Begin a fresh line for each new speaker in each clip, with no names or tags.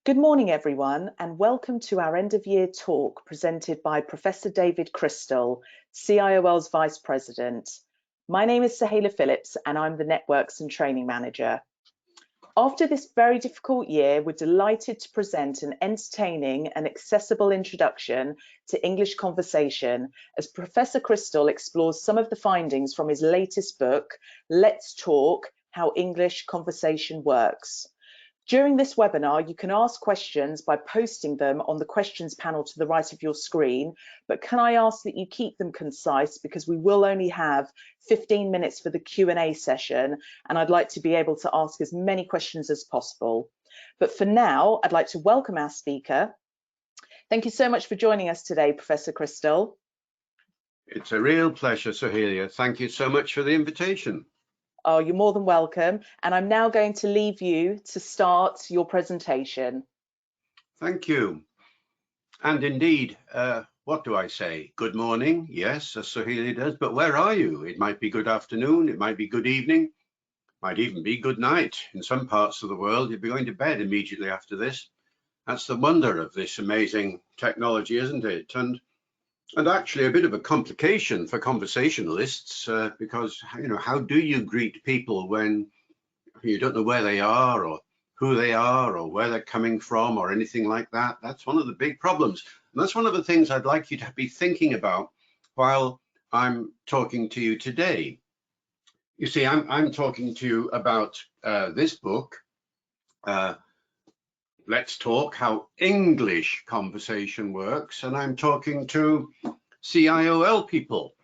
Good morning, everyone, and welcome to our end-of-year talk presented by Professor David Crystal, CIOL's Vice President. My name is Sahela Phillips, and I'm the Networks and Training Manager. After this very difficult year, we're delighted to present an entertaining and accessible introduction to English conversation as Professor Crystal explores some of the findings from his latest book, Let's Talk: How English Conversation Works. During this webinar, you can ask questions by posting them on the questions panel to the right of your screen, but can I ask that you keep them concise because we will only have 15 minutes for the Q&A session, and I'd like to be able to ask as many questions as possible. But for now, I'd like to welcome our speaker. Thank you so much for joining us today, Professor Crystal.
It's a real pleasure, Sahela. Thank you so much for the invitation.
Oh, you're more than welcome. And I'm now going to leave you to start your presentation.
Thank you. And indeed, what do I say? Good morning, yes, as Sahela does, but where are you? It might be good afternoon, it might be good evening, might even be good night. In some parts of the world, you'll be going to bed immediately after this. That's the wonder of this amazing technology, isn't it? And actually a bit of a complication for conversationalists because, you know, how do you greet people when you don't know where they are or who they are or where they're coming from or anything like that? That's one of the big problems. And that's one of the things I'd like you to be thinking about while I'm talking to you today. You see, I'm talking to you about this book, Let's Talk: How English Conversation Works, and I'm talking to CIOL people.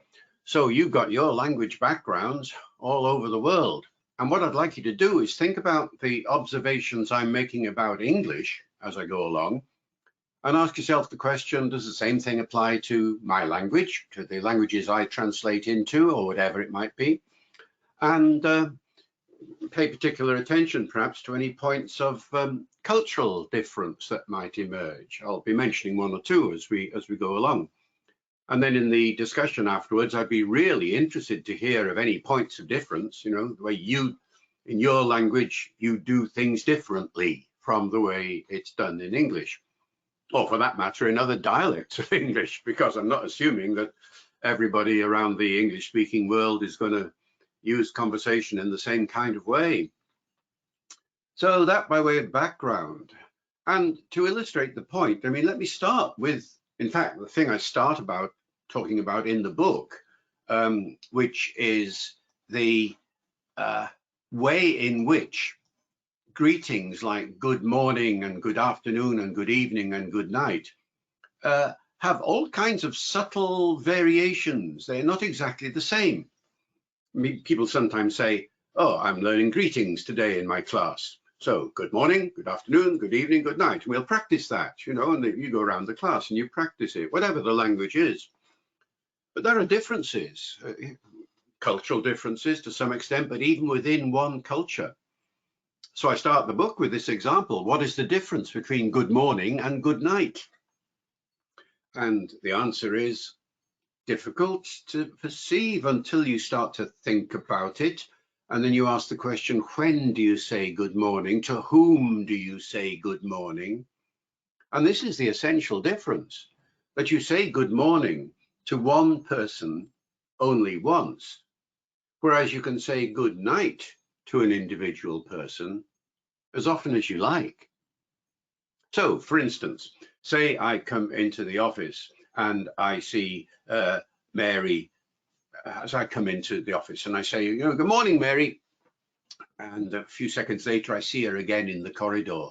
So you've got your language backgrounds all over the world. And what I'd like you to do is think about the observations I'm making about English as I go along, and ask yourself the question, does the same thing apply to my language, to the languages I translate into, or whatever it might be? And pay particular attention perhaps to any points of cultural difference that might emerge. I'll be mentioning one or two as we go along. And then in the discussion afterwards, I'd be really interested to hear of any points of difference, you know, the way you, in your language, you do things differently from the way it's done in English, or for that matter, in other dialects of English, because I'm not assuming that everybody around the English-speaking world is going to use conversation in the same kind of way. So that by way of background. And to illustrate the point, I mean, let me start with, in fact, the thing I start about talking about in the book, which is the way in which greetings like good morning and good afternoon and good evening and good night have all kinds of subtle variations. They're not exactly the same. I mean, people sometimes say, oh, I'm learning greetings today in my class. So good morning, good afternoon, good evening, good night. And we'll practice that, you know, and you go around the class and you practice it, whatever the language is. But there are differences, cultural differences to some extent, but even within one culture. So I start the book with this example. What is the difference between good morning and good night? And the answer is difficult to perceive until you start to think about it. And then you ask the question, when do you say good morning? To whom do you say good morning? And this is the essential difference, that you say good morning to one person only once, whereas you can say good night to an individual person as often as you like. So, for instance, say I come into the office and I see Mary as I come into the office, and I say, you know, good morning, Mary. And a few seconds later, I see her again in the corridor.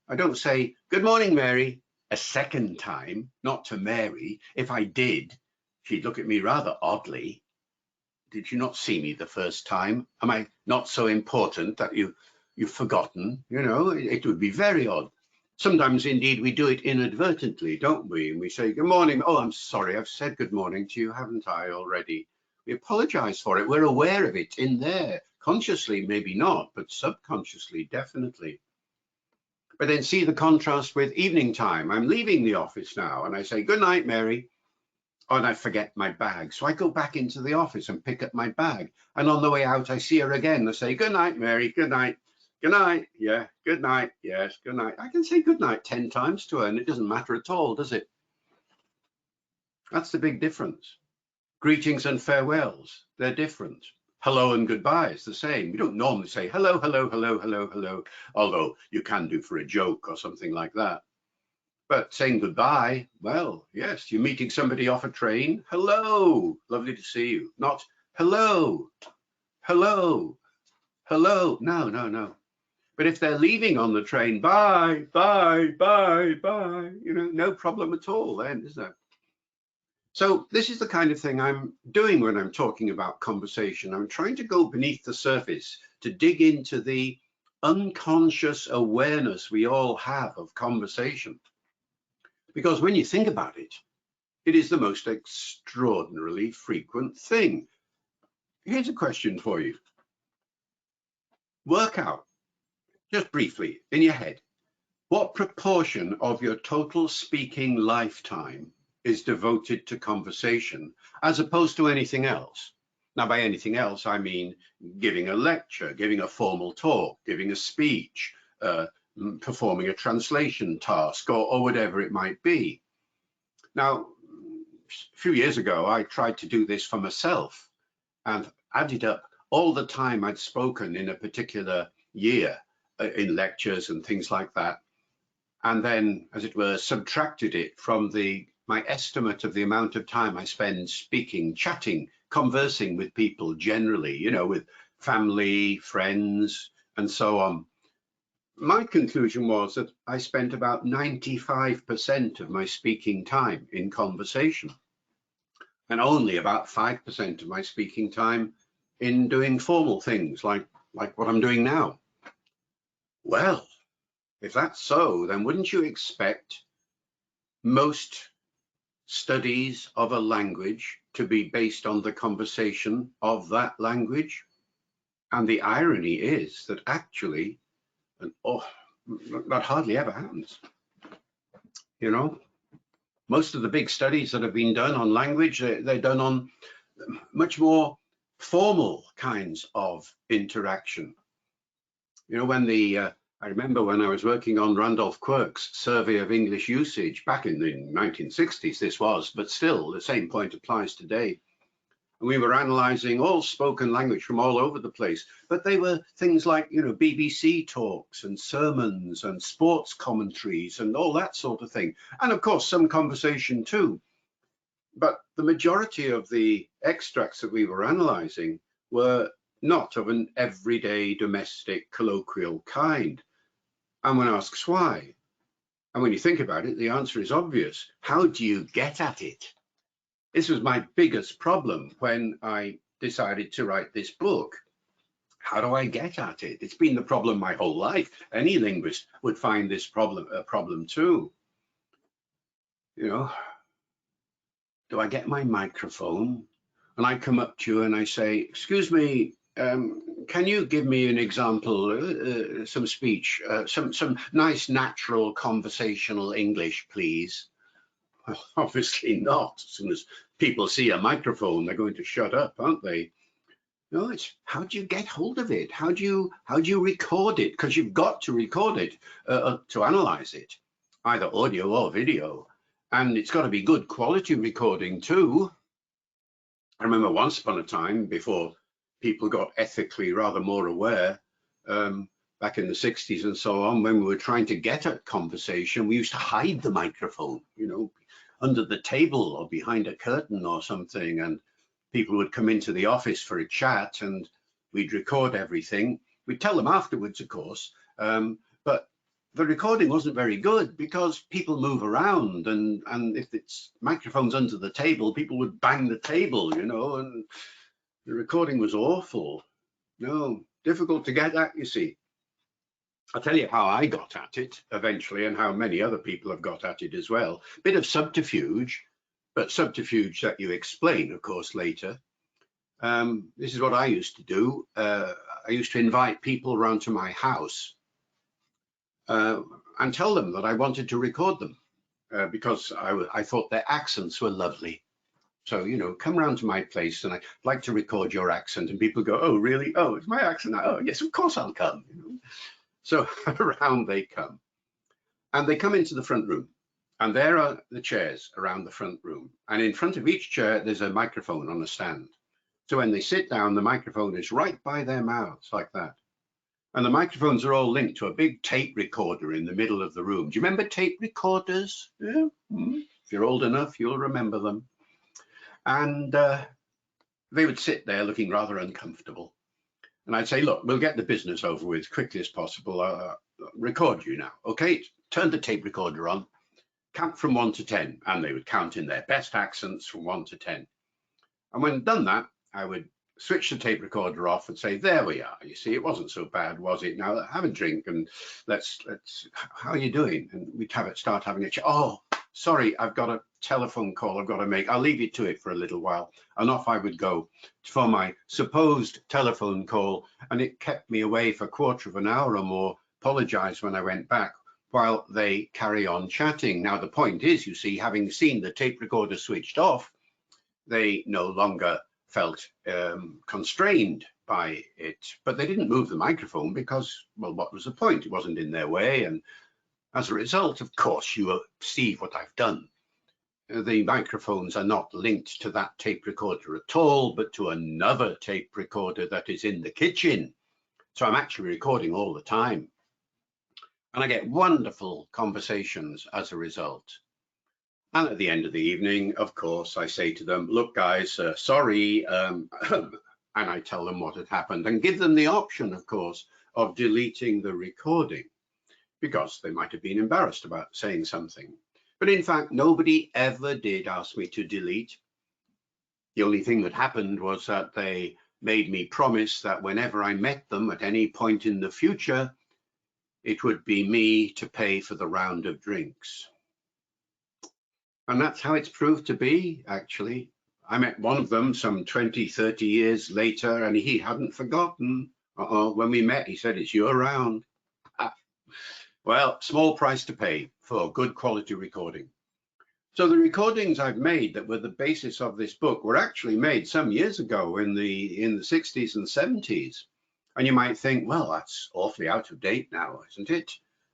I don't say, good morning, Mary, a second time, not to Mary. If I did, she'd look at me rather oddly. Did you not see me the first time? Am I not so important that you've forgotten? You know, it would be very odd. Sometimes, indeed, we do it inadvertently, don't we? And we say, good morning. Oh, I'm sorry, I've said good morning to you, haven't I already? We apologize for it. We're aware of it in there. Consciously, maybe not, but subconsciously, definitely. But then see the contrast with evening time. I'm leaving the office now, and I say, good night, Mary. Oh, and I forget my bag. So I go back into the office and pick up my bag. And on the way out, I see her again. I say, good night, Mary, good night. Good night. Yeah. Good night. Yes. Good night. I can say good night 10 times to her and it doesn't matter at all, does it? That's the big difference. Greetings and farewells, they're different. Hello and goodbye is the same. We don't normally say hello, hello, hello, hello, hello, although you can do for a joke or something like that. But saying goodbye, well, yes, you're meeting somebody off a train. Hello, lovely to see you. Not hello, hello, hello. No, no, no. But if they're leaving on the train, bye, bye, bye, bye, you know, no problem at all then, is there? So this is the kind of thing I'm doing when I'm talking about conversation. I'm trying to go beneath the surface to dig into the unconscious awareness we all have of conversation. Because when you think about it, it is the most extraordinarily frequent thing. Here's a question for you. Work out, just briefly, in your head, what proportion of your total speaking lifetime is devoted to conversation as opposed to anything else? Now, by anything else, I mean giving a lecture, giving a formal talk, giving a speech, performing a translation task, or whatever it might be. Now, a few years ago, I tried to do this for myself and added up all the time I'd spoken in a particular year in lectures and things like that. And then, as it were, subtracted it from my estimate of the amount of time I spend speaking, chatting, conversing with people generally, you know, with family, friends, and so on. My conclusion was that I spent about 95% of my speaking time in conversation, and only about 5% of my speaking time in doing formal things like what I'm doing now. Well, if that's so, then wouldn't you expect most studies of a language to be based on the conversation of that language? And the irony is that actually, that hardly ever happens. You know, most of the big studies that have been done on language, they're done on much more formal kinds of interaction. You know, when I remember when I was working on Randolph Quirk's Survey of English Usage back in the 1960s, this was, but still the same point applies today. And we were analyzing all spoken language from all over the place, but they were things like, you know, BBC talks and sermons and sports commentaries and all that sort of thing. And of course, some conversation too. But the majority of the extracts that we were analyzing were not of an everyday domestic colloquial kind. And one asks why. And when you think about it, the answer is obvious. How do you get at it? This was my biggest problem when I decided to write this book. How do I get at it? It's been the problem my whole life. Any linguist would find this problem a problem too. You know, do I get my microphone and I come up to you and I say, excuse me, can you give me an example, some speech, some nice, natural, conversational English, please? Well, obviously not. As soon as people see a microphone, they're going to shut up, aren't they? No, it's how do you get hold of it? How do you record it? Because you've got to record it to analyze it, either audio or video, and it's got to be good quality recording too. I remember once upon a time, before people got ethically rather more aware, back in the 60s and so on, when we were trying to get at conversation, we used to hide the microphone, you know, under the table or behind a curtain or something, and people would come into the office for a chat and we'd record everything. We'd tell them afterwards, of course, but the recording wasn't very good because people move around, and if it's microphones under the table, people would bang the table, you know, and the recording was awful. No, difficult to get at, you see. I'll tell you how I got at it eventually and how many other people have got at it as well. Bit of subterfuge, but subterfuge that you explain, of course, later. This is what I used to do. I used to invite people around to my house and tell them that I wanted to record them because I thought their accents were lovely. So, you know, come round to my place and I'd like to record your accent. And people go, oh, really? Oh, it's my accent. Oh, yes, of course I'll come. You know? So around they come. And they come into the front room. And there are the chairs around the front room. And in front of each chair, there's a microphone on a stand. So when they sit down, the microphone is right by their mouths like that. And the microphones are all linked to a big tape recorder in the middle of the room. Do you remember tape recorders? Yeah. If you're old enough, you'll remember them. And they would sit there looking rather uncomfortable. And I'd say, look, we'll get the business over with as quickly as possible. Record you now. Okay, turn the tape recorder on. Count from 1 to 10. And they would count in their best accents from 1 to 10. And when I'd done that, I would switch the tape recorder off and say, there we are. You see, it wasn't so bad, was it? Now have a drink and let's how are you doing? And we'd start having a chat. Oh, sorry, I've got a telephone call I've got to make. I'll leave you to it for a little while. And off I would go for my supposed telephone call. And it kept me away for a quarter of an hour or more. Apologized when I went back while they carry on chatting. Now, the point is, you see, having seen the tape recorder switched off, they no longer felt constrained by it, but they didn't move the microphone because, well, what was the point? It wasn't in their way. And as a result, of course, you perceive what I've done. The microphones are not linked to that tape recorder at all, but to another tape recorder that is in the kitchen. So I'm actually recording all the time. And I get wonderful conversations as a result. And at the end of the evening, of course, I say to them, look, guys, sorry. And I tell them what had happened and give them the option, of course, of deleting the recording because they might have been embarrassed about saying something. But in fact, nobody ever did ask me to delete. The only thing that happened was that they made me promise that whenever I met them at any point in the future, it would be me to pay for the round of drinks. And that's how it's proved to be, actually. I met one of them some 20, 30 years later, and he hadn't forgotten. When we met, he said, it's your round. Well, small price to pay for good quality recording. So the recordings I've made that were the basis of this book were actually made some years ago in the 60s and 70s. And you might think, well, that's awfully out of date now, isn't it?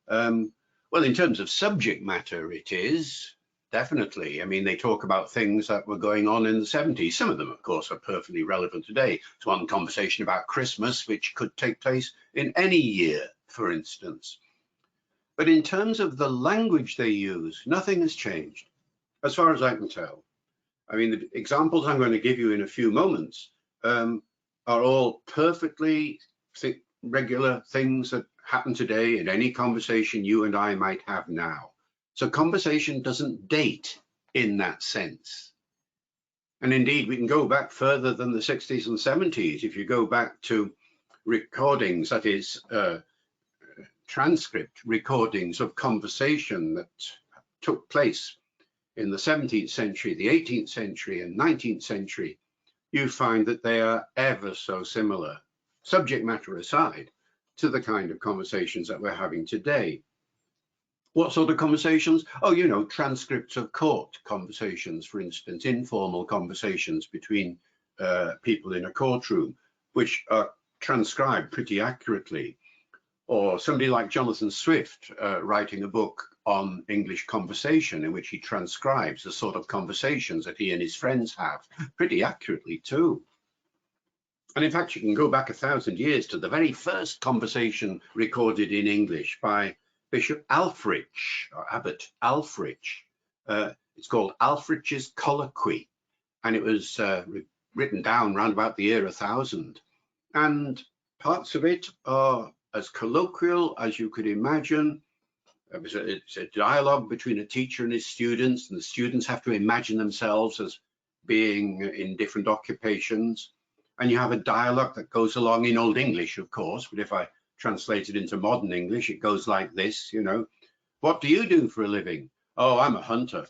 Well, in terms of subject matter, it is. Definitely. I mean, they talk about things that were going on in the 70s. Some of them, of course, are perfectly relevant today. It's one conversation about Christmas, which could take place in any year, for instance. But in terms of the language they use, nothing has changed, as far as I can tell. I mean, the examples I'm going to give you in a few moments are all perfectly regular things that happen today in any conversation you and I might have now. So conversation doesn't date in that sense. And indeed, we can go back further than the 60s and 70s. If you go back to recordings, that is transcript recordings of conversation that took place in the 17th century, the 18th century and 19th century, you find that they are ever so similar, subject matter aside, to the kind of conversations that we're having today. What sort of conversations? Oh, you know, transcripts of court conversations, for instance, informal conversations between people in a courtroom, which are transcribed pretty accurately. Or somebody like Jonathan Swift writing a book on English conversation in which he transcribes the sort of conversations that he and his friends have pretty accurately too. And in fact, you can go back 1,000 years to the very first conversation recorded in English by Bishop Alfrich, or Abbot Alfrich. It's called Alfrich's Colloquy, and it was written down around about the year 1000. And parts of it are as colloquial as you could imagine. It's a dialogue between a teacher and his students, and the students have to imagine themselves as being in different occupations. And you have a dialogue that goes along in Old English, of course, but if I translate it into modern English, it goes like this, you know. What do you do for a living? Oh, I'm a hunter.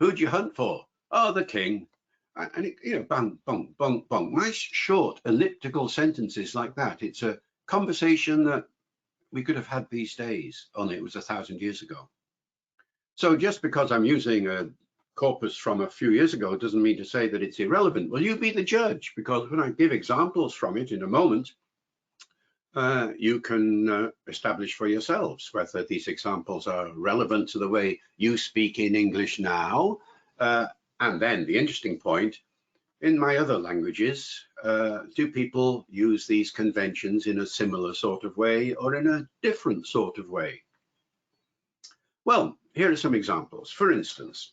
Who'd you hunt for? Oh, the king. And it, you know, bang, bong, bong, bong. Nice, short, elliptical sentences like that. It's a conversation that we could have had these days, only it was 1,000 years ago. So just because I'm using a corpus from a few years ago doesn't mean to say that it's irrelevant. Well, you be the judge, because when I give examples from it in a moment, you can establish for yourselves whether these examples are relevant to the way you speak in English now. And then the interesting point, in my other languages, do people use these conventions in a similar sort of way or in a different sort of way? Well, here are some examples. For instance,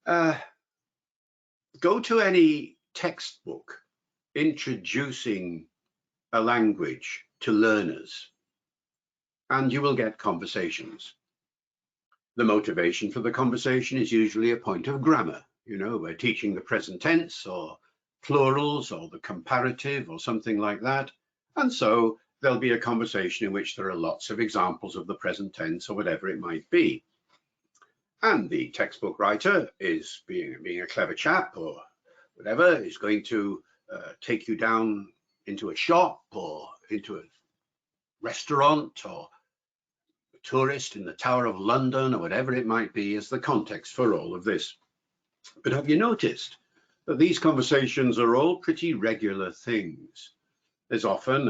go to any textbook introducing a language to learners, and you will get conversations. The motivation for the conversation is usually a point of grammar. You know, we're teaching the present tense or plurals or the comparative or something like that. And so there'll be a conversation in which there are lots of examples of the present tense or whatever it might be. And the textbook writer is being a clever chap or whatever, is going to take you down into a shop or into a restaurant or a tourist in the Tower of London or whatever it might be as the context for all of this. But have you noticed that these conversations are all pretty regular things? There's often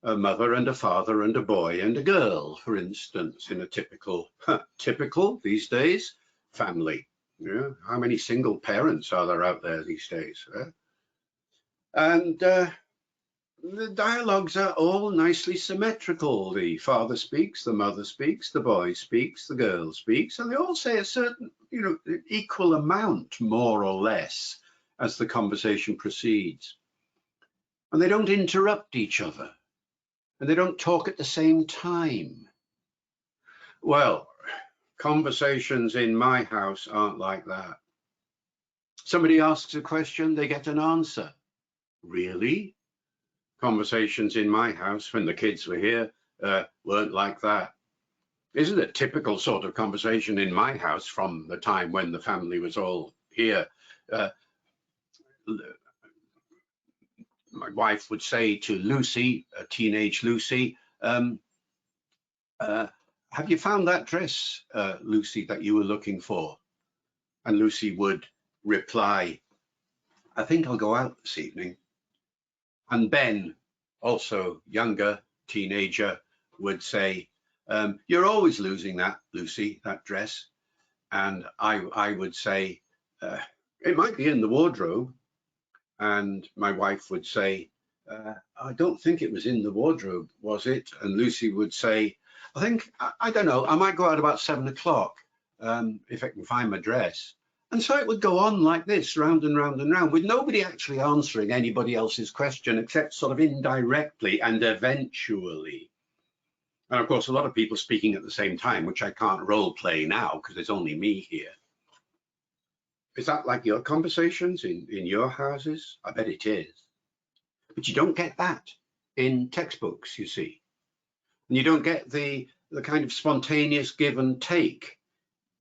a mother and a father and a boy and a girl, for instance, in a typical these days family. Yeah, how many single parents are there out there these days? And the dialogues are all nicely symmetrical. The father speaks, the mother speaks, the boy speaks, the girl speaks, and they all say a certain, equal amount, more or less, as the conversation proceeds. And they don't interrupt each other, and they don't talk at the same time. Well, conversations in my house aren't like that. Somebody asks a question, they get an answer. Really? Conversations in my house when the kids were here weren't like that. Isn't a typical sort of conversation in my house from the time when the family was all here? My wife would say to Lucy, a teenage Lucy, have you found that dress, Lucy, that you were looking for? And Lucy would reply, I think I'll go out this evening. And Ben, also younger, teenager, would say, you're always losing that, Lucy, that dress. And I would say, it might be in the wardrobe. And my wife would say, I don't think it was in the wardrobe, was it? And Lucy would say, I don't know, I might go out about 7 o'clock if I can find my dress. And so it would go on like this, round and round and round, with nobody actually answering anybody else's question, except sort of indirectly and eventually. And of course, a lot of people speaking at the same time, which I can't role play now because there's only me here. Is that like your conversations in your houses? I bet it is. But you don't get that in textbooks, you see. And you don't get the kind of spontaneous give and take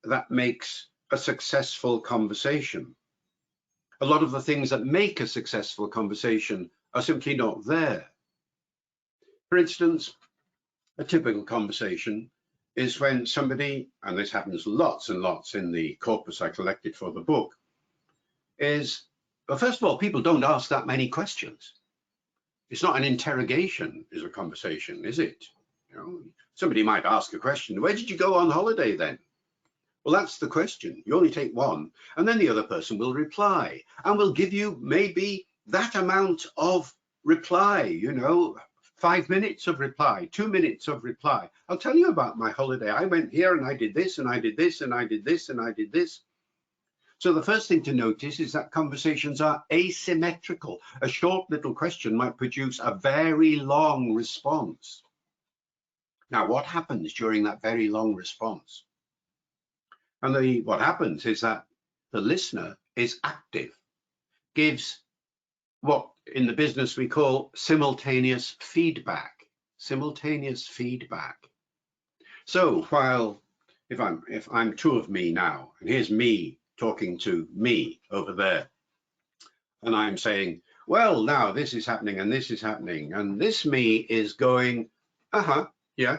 that makes a successful conversation. A lot of the things that make a successful conversation are simply not there. For instance, a typical conversation is when somebody, and this happens lots and lots in the corpus I collected for the book, is, well, first of all, people don't ask that many questions. It's not an interrogation is a conversation, is it? Somebody might ask a question, where did you go on holiday then? Well, that's the question. You only take one, and then the other person will reply and will give you maybe that amount of reply, 5 minutes of reply, 2 minutes of reply. I'll tell you about my holiday. I went here and I did this and I did this and I did this and I did this. So the first thing to notice is that conversations are asymmetrical. A short little question might produce a very long response. Now, what happens during that very long response? And what happens is that the listener is active, gives what in the business we call simultaneous feedback. Simultaneous feedback. So while if I'm two of me now, and here's me talking to me over there, and I'm saying, well, now this is happening and this is happening, and this me is going, yeah,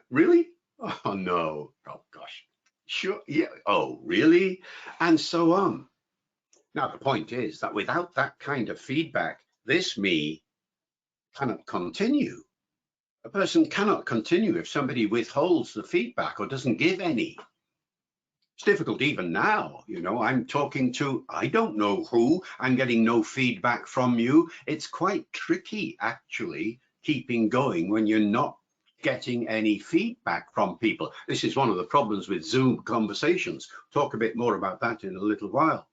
really? Oh no, oh gosh, Sure, yeah, oh, really? And so on. Now, the point is that without that kind of feedback, this me cannot continue. A person cannot continue if somebody withholds the feedback or doesn't give any. It's difficult even now, you know, I'm talking to, I don't know who, I'm getting no feedback from you. It's quite tricky, actually, keeping going when you're not getting any feedback from people. This is one of the problems with Zoom conversations. Talk a bit more about that in a little while.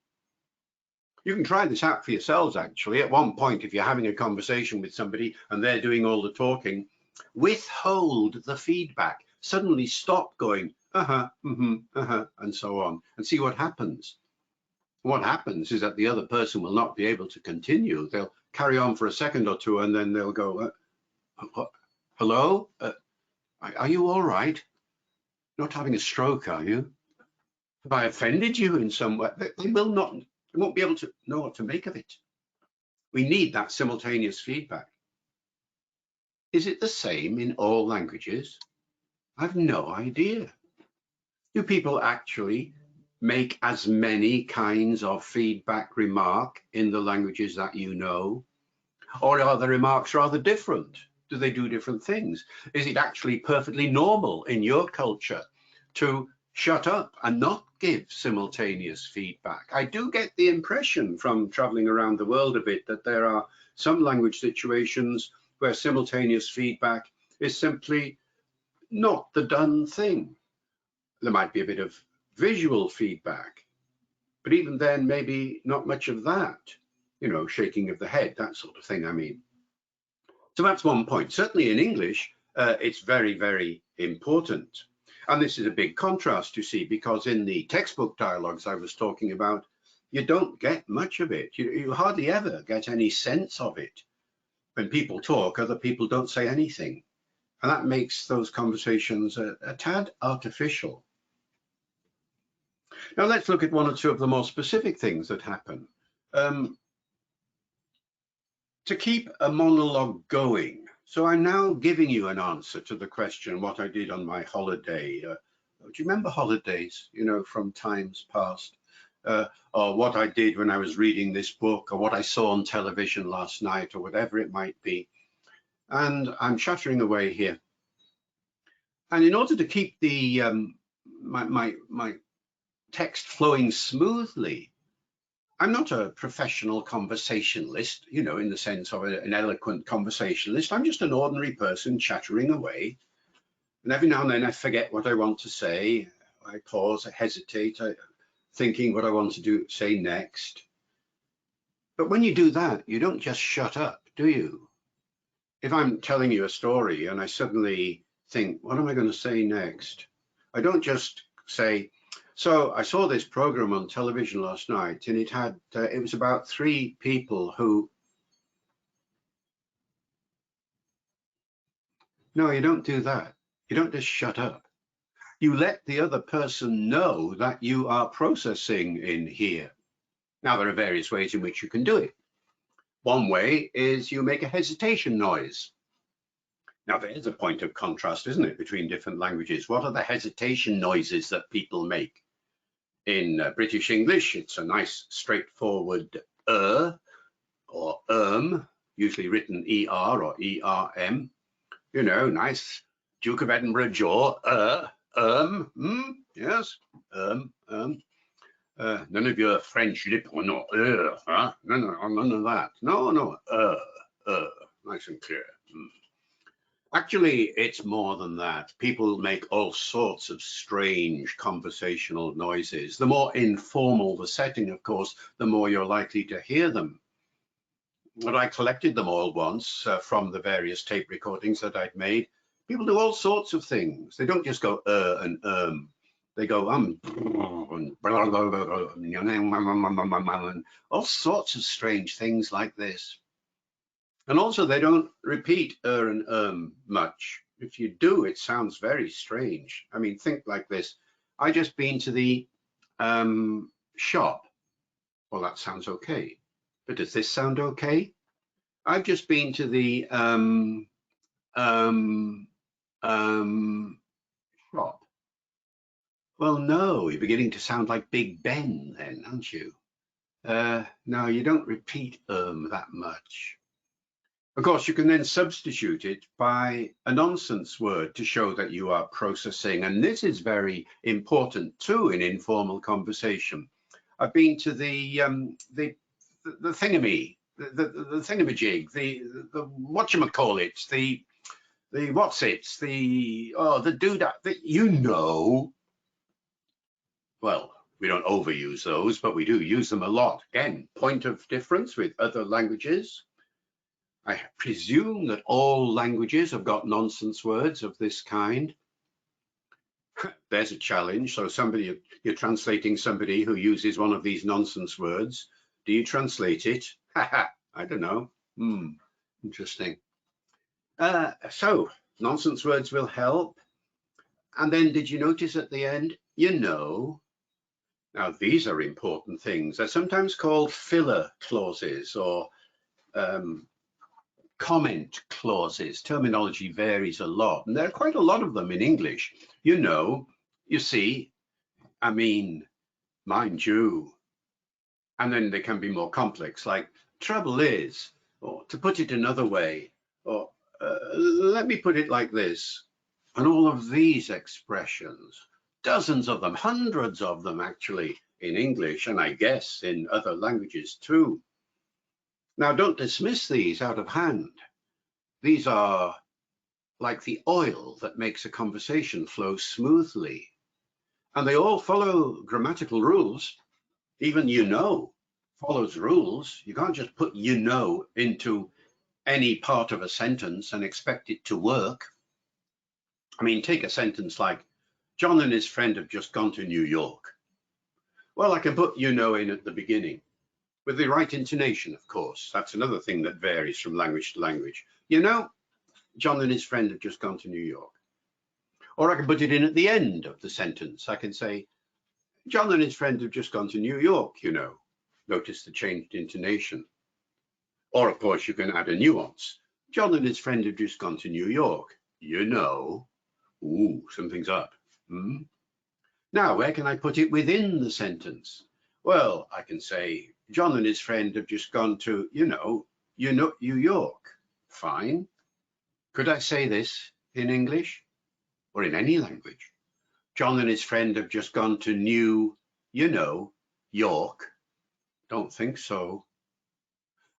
You can try this out for yourselves, actually. At one point, if you're having a conversation with somebody and they're doing all the talking, withhold the feedback. Suddenly stop going, and so on, and see what happens. What happens is that the other person will not be able to continue. They'll carry on for a second or two, and then they'll go, hello? Are you all right? Not having a stroke, are you? Have I offended you in some way? They will not, they won't be able to know what to make of it. We need that simultaneous feedback. Is it the same in all languages? I've no idea. Do people actually make as many kinds of feedback remark in the languages that you know? Or are the remarks rather different? Do they do different things? Is it actually perfectly normal in your culture to shut up and not give simultaneous feedback? I do get the impression from traveling around the world a bit that there are some language situations where simultaneous feedback is simply not the done thing. There might be a bit of visual feedback, but even then, maybe not much of that, you know, shaking of the head, that sort of thing, I mean. So that's one point. Certainly in English, it's very, very important. And this is a big contrast, you see, because in the textbook dialogues I was talking about, you don't get much of it. You hardly ever get any sense of it. When people talk, other people don't say anything. And that makes those conversations a tad artificial. Now let's look at one or two of the more specific things that happen. To keep a monologue going. So I'm now giving you an answer to the question, what I did on my holiday. Do you remember holidays, you know, from times past? Or what I did when I was reading this book, or what I saw on television last night, or whatever it might be. And I'm chattering away here. And in order to keep the my text flowing smoothly, I'm not a professional conversationalist, you know, in the sense of an eloquent conversationalist. I'm just an ordinary person chattering away. And every now and then I forget what I want to say. I pause, I hesitate, thinking what I want to say next. But when you do that, you don't just shut up, do you? If I'm telling you a story and I suddenly think, what am I going to say next? I don't just say, so I saw this program on television last night, and it was about 3 people who. No, you don't do that. You don't just shut up. You let the other person know that you are processing in here. Now, there are various ways in which you can do it. One way is you make a hesitation noise. Now, there is a point of contrast, isn't it, between different languages? What are the hesitation noises that people make? In British English, it's a nice straightforward or usually written ER or ERM. You know, nice Duke of Edinburgh jaw, yes, none of your French lip or no, huh? None of that. No, nice and clear. Actually, it's more than that. People make all sorts of strange conversational noises. The more informal the setting, of course, the more you're likely to hear them. But I collected them all once from the various tape recordings that I'd made. People do all sorts of things. They don't just go and They go and all sorts of strange things like this. And also, they don't repeat and much. If you do, it sounds very strange. I mean, think like this. I just been to the shop. Well, that sounds okay. But does this sound okay? I've just been to the shop. Well, no, you're beginning to sound like Big Ben then, aren't you? No, you don't repeat that much. Of course, you can then substitute it by a nonsense word to show that you are processing. And this is very important too in informal conversation. I've been to the thingamajig, the whatchamacallit, the what's it's, the doodah, well, we don't overuse those, but we do use them a lot. Again, point of difference with other languages. I presume that all languages have got nonsense words of this kind. There's a challenge. So you're translating somebody who uses one of these nonsense words. Do you translate it? I don't know. Interesting. So nonsense words will help. And then did you notice at the end, Now these are important things. They're sometimes called filler clauses or comment clauses. Terminology varies a lot, and there are quite a lot of them in English. You see, I mean, mind you. And then they can be more complex, like trouble is, or to put it another way, or let me put it like this. And all of these expressions, dozens of them, hundreds of them actually in English, and I guess in other languages too. Now, don't dismiss these out of hand. These are like the oil that makes a conversation flow smoothly. And they all follow grammatical rules. Even follows rules. You can't just put into any part of a sentence and expect it to work. I mean, take a sentence like, John and his friend have just gone to New York. Well, I can put in at the beginning with the right intonation, of course. That's another thing that varies from language to language. John and his friend have just gone to New York. Or I can put it in at the end of the sentence. I can say, John and his friend have just gone to New York, Notice the changed intonation. Or, of course, you can add a nuance. John and his friend have just gone to New York. Ooh, something's up. Now, where can I put it within the sentence? Well, I can say, John and his friend have just gone to, New York. Fine. Could I say this in English or in any language? John and his friend have just gone to New, York. Don't think so.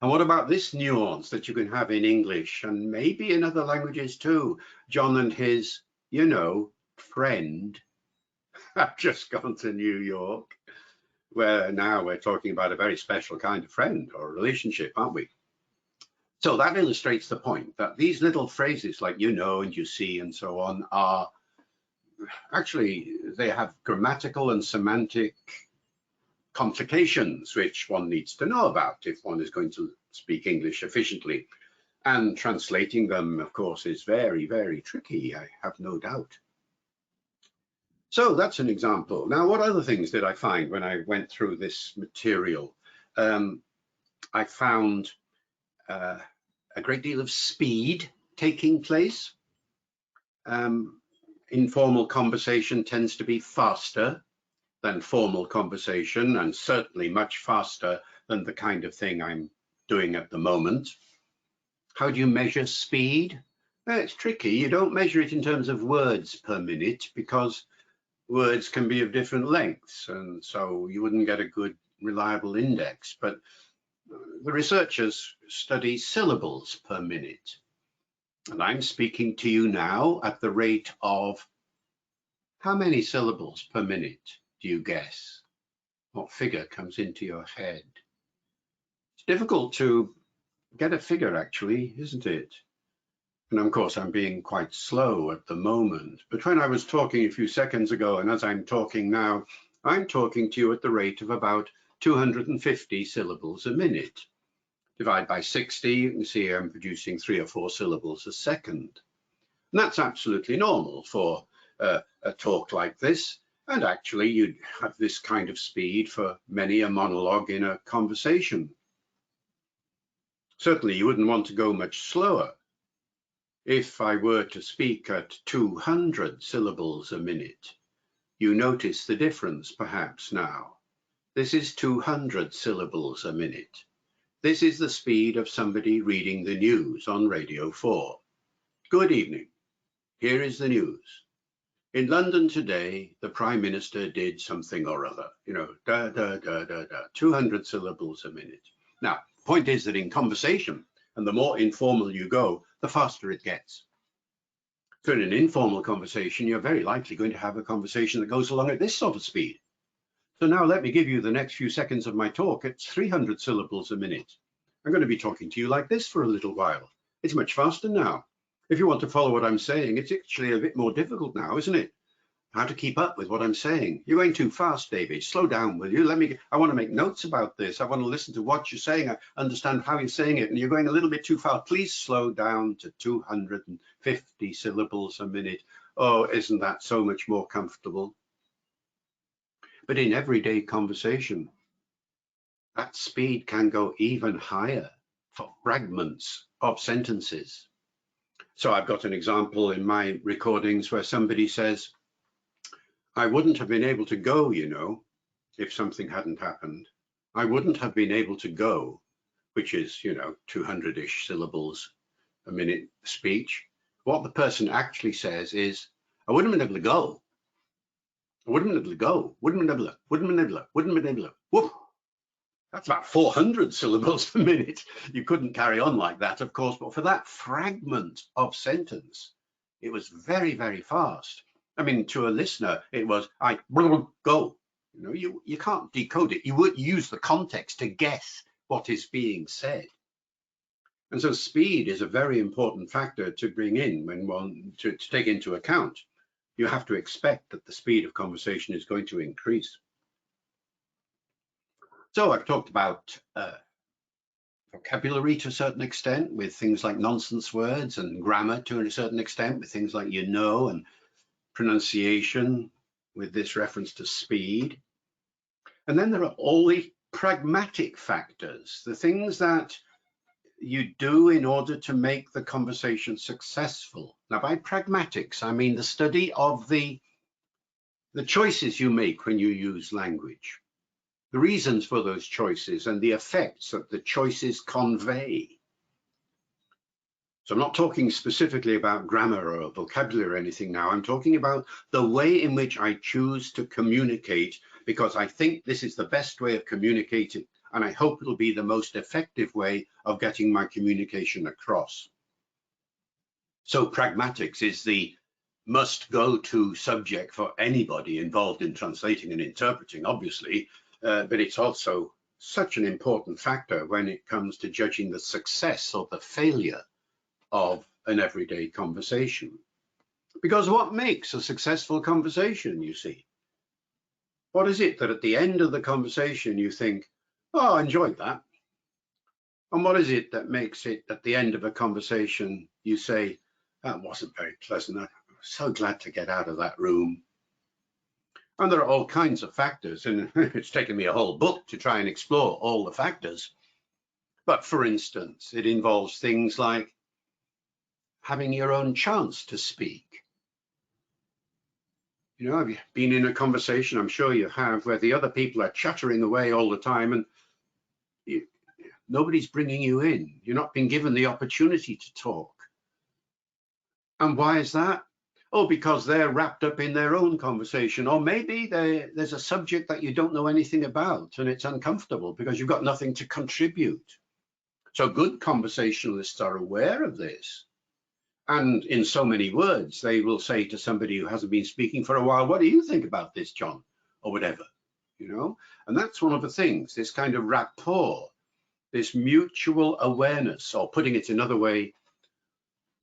And what about this nuance that you can have in English and maybe in other languages too? John and his, friend have just gone to New York, where now we're talking about a very special kind of friend or relationship, aren't we? So that illustrates the point that these little phrases like and you see and so on are actually, they have grammatical and semantic complications which one needs to know about if one is going to speak English efficiently. And translating them, of course, is very, very tricky, I have no doubt. So that's an example. Now, what other things did I find when I went through this material? I found a great deal of speed taking place. Informal conversation tends to be faster than formal conversation, and certainly much faster than the kind of thing I'm doing at the moment. How do you measure speed? Well, it's tricky. You don't measure it in terms of words per minute because words can be of different lengths, and so you wouldn't get a good, reliable index. But the researchers study syllables per minute. And I'm speaking to you now at the rate of how many syllables per minute do you guess? What figure comes into your head? It's difficult to get a figure, actually, isn't it? And of course, I'm being quite slow at the moment. But when I was talking a few seconds ago, and as I'm talking now, I'm talking to you at the rate of about 250 syllables a minute. Divide by 60, you can see I'm producing 3 or 4 syllables a second. And that's absolutely normal for a talk like this. And actually, you'd have this kind of speed for many a monologue in a conversation. Certainly, you wouldn't want to go much slower. If I were to speak at 200 syllables a minute, You notice the difference perhaps now. This is 200 syllables a minute. This is the speed of somebody reading the news on Radio 4. Good evening. Here is the news. In London today, the Prime Minister did something or other, 200 syllables a minute. Now, the point is that in conversation, and the more informal you go, the faster it gets. So in an informal conversation, you're very likely going to have a conversation that goes along at this sort of speed. So now let me give you the next few seconds of my talk. It's 300 syllables a minute. I'm going to be talking to you like this for a little while. It's much faster now. If you want to follow what I'm saying, it's actually a bit more difficult now, isn't it? How to keep up with what I'm saying. You're going too fast, David. Slow down, will you? I want to make notes about this. I want to listen to what you're saying. I understand how you're saying it. And you're going a little bit too fast. Please slow down to 250 syllables a minute. Oh, isn't that so much more comfortable? But in everyday conversation, that speed can go even higher for fragments of sentences. So I've got an example in my recordings where somebody says, I wouldn't have been able to go, if something hadn't happened. I wouldn't have been able to go, which is, 200-ish syllables a minute speech. What the person actually says is, I wouldn't have been able to go. I wouldn't have been able to go. Wouldn't have been able to. Whoop. That's about 400 syllables a minute. You couldn't carry on like that, of course, but for that fragment of sentence, it was very, very fast. I mean, to a listener, it was, I go. You can't decode it. You would use the context to guess what is being said. And so speed is a very important factor to bring in to take into account. You have to expect that the speed of conversation is going to increase. So I've talked about vocabulary to a certain extent with things like nonsense words, and grammar to a certain extent with things like and pronunciation with this reference to speed. And then there are all the pragmatic factors, the things that you do in order to make the conversation successful. Now, by pragmatics, I mean the study of the choices you make when you use language, the reasons for those choices and the effects that the choices convey. So I'm not talking specifically about grammar or vocabulary or anything now. I'm talking about the way in which I choose to communicate, because I think this is the best way of communicating, and I hope it'll be the most effective way of getting my communication across. So pragmatics is the must-go-to subject for anybody involved in translating and interpreting, obviously, but it's also such an important factor when it comes to judging the success or the failure of an everyday conversation. Because what makes a successful conversation, you see? What is it that at the end of the conversation you think, oh, I enjoyed that? And what is it that makes it at the end of a conversation you say, that wasn't very pleasant. I'm so glad to get out of that room. And there are all kinds of factors, and it's taken me a whole book to try and explore all the factors. But for instance, it involves things like having your own chance to speak. Have you been in a conversation, I'm sure you have, where the other people are chattering away all the time and nobody's bringing you in. You're not being given the opportunity to talk. And why is that? Oh, because they're wrapped up in their own conversation, or maybe there's a subject that you don't know anything about and it's uncomfortable because you've got nothing to contribute. So good conversationalists are aware of this. And in so many words, they will say to somebody who hasn't been speaking for a while, what do you think about this, John? Or whatever, And that's one of the things, this kind of rapport, this mutual awareness, or putting it another way,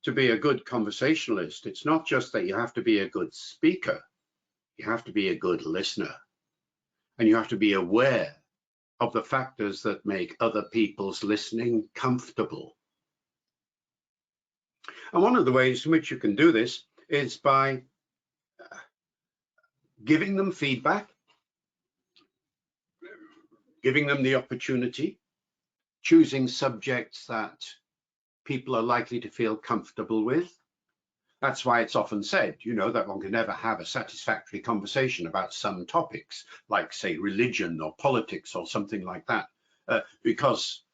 to be a good conversationalist, it's not just that you have to be a good speaker, you have to be a good listener. And you have to be aware of the factors that make other people's listening comfortable. And one of the ways in which you can do this is by giving them feedback, giving them the opportunity, choosing subjects that people are likely to feel comfortable with. That's why it's often said, you know, that one can never have a satisfactory conversation about some topics, like, say, religion or politics or something like that, because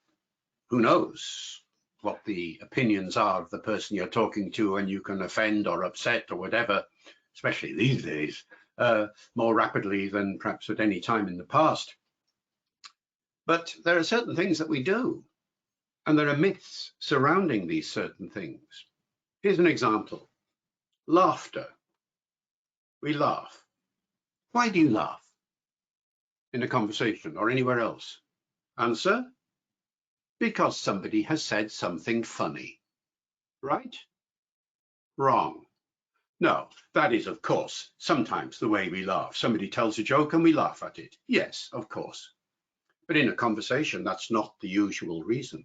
who knows what the opinions are of the person you're talking to, and you can offend or upset or whatever, especially these days, more rapidly than perhaps at any time in the past. But there are certain things that we do, and there are myths surrounding these certain things. Here's an example. Laughter. We laugh. Why do you laugh in a conversation or anywhere else? Answer, because somebody has said something funny. Right? Wrong. No, that is, of course, sometimes the way we laugh. Somebody tells a joke and we laugh at it. Yes, of course. But in a conversation, that's not the usual reason.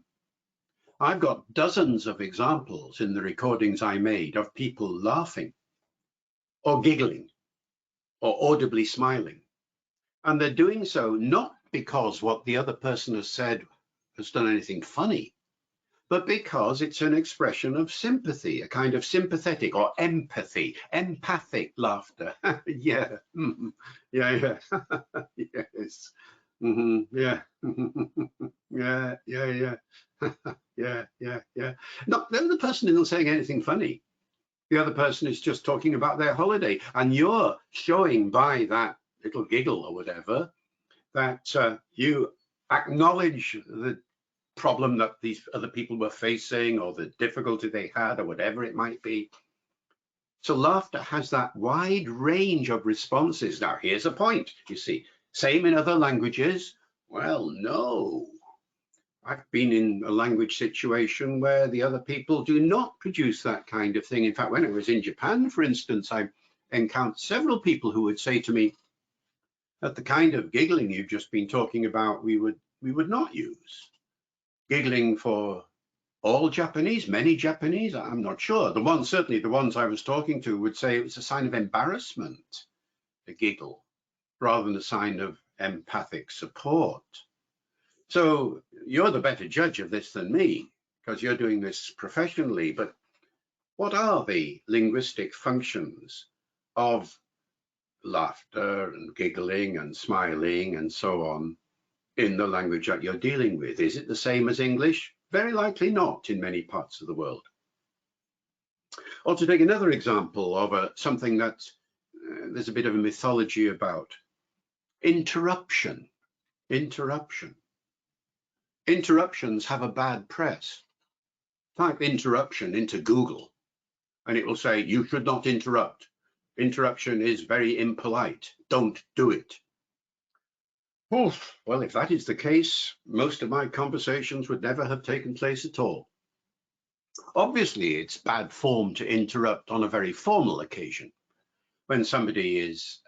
I've got dozens of examples in the recordings I made of people laughing or giggling or audibly smiling. And they're doing so not because what the other person has said has done anything funny, but because it's an expression of sympathy, a kind of sympathetic or empathy, empathic laughter. Yeah, yeah, yes, yeah, yeah. Yeah. Not the other person isn't saying anything funny. The other person is just talking about their holiday, and you're showing by that little giggle or whatever that you acknowledge the problem that these other people were facing, or the difficulty they had, or whatever it might be. So laughter has that wide range of responses. Now, here's a point, you see. Same in other languages? Well, no. I've been in a language situation where the other people do not produce that kind of thing. In fact, when I was in Japan, for instance, I encountered several people who would say to me that the kind of giggling you've just been talking about, we would not use. Giggling for all Japanese, many Japanese, I'm not sure. Certainly the ones I was talking to would say it was a sign of embarrassment, a giggle, rather than a sign of empathic support. So you're the better judge of this than me, because you're doing this professionally. But what are the linguistic functions of laughter and giggling and smiling and so on in the language that you're dealing with? Is it the same as English? Very likely not in many parts of the world. Or to take another example of something that there's a bit of a mythology about, interruption. Interruptions have a bad press. Type interruption into Google and it will say, you should not interrupt. Interruption is very impolite. Don't do it. Oof. Well, if that is the case, most of my conversations would never have taken place at all. Obviously, it's bad form to interrupt on a very formal occasion. When somebody is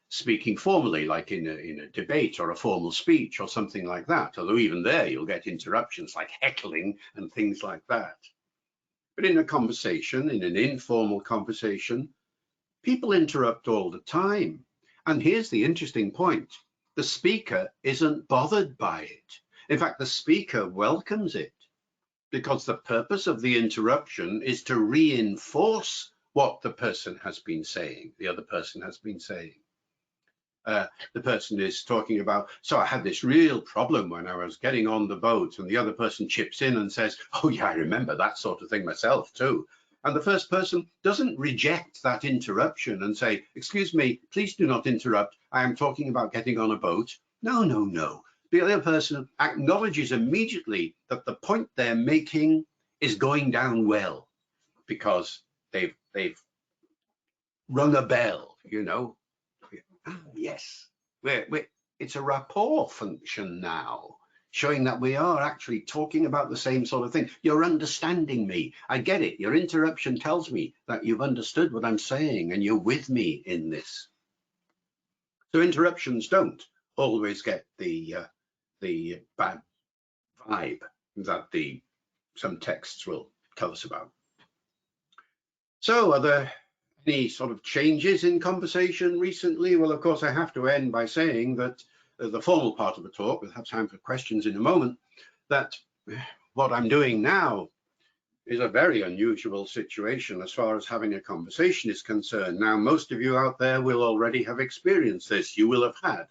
speaking formally, like in a debate or a formal speech or something like that, although even there you'll get interruptions like heckling and things like that. But in a conversation, in an informal conversation, people interrupt all the time. And here's the interesting point. The speaker isn't bothered by it. In fact, the speaker welcomes it, because the purpose of the interruption is to reinforce what the person has been saying, the other person has been saying. The person is talking about, so I had this real problem when I was getting on the boat, and the other person chips in and says, oh yeah, I remember that sort of thing myself too. And the first person doesn't reject that interruption and say, excuse me, please do not interrupt. I am talking about getting on a boat. No. The other person acknowledges immediately that the point they're making is going down well, because they've rung a bell, you know. Ah, yes, it's a rapport function now, showing that we are actually talking about the same sort of thing. You're understanding me. I get it. Your interruption tells me that you've understood what I'm saying and you're with me in this. So interruptions don't always get the bad vibe that some texts will tell us about. So are there any sort of changes in conversation recently? Well, of course, I have to end by saying that the formal part of the talk, we'll have time for questions in a moment, that what I'm doing now is a very unusual situation as far as having a conversation is concerned. Now, most of you out there will already have experienced this. You will have had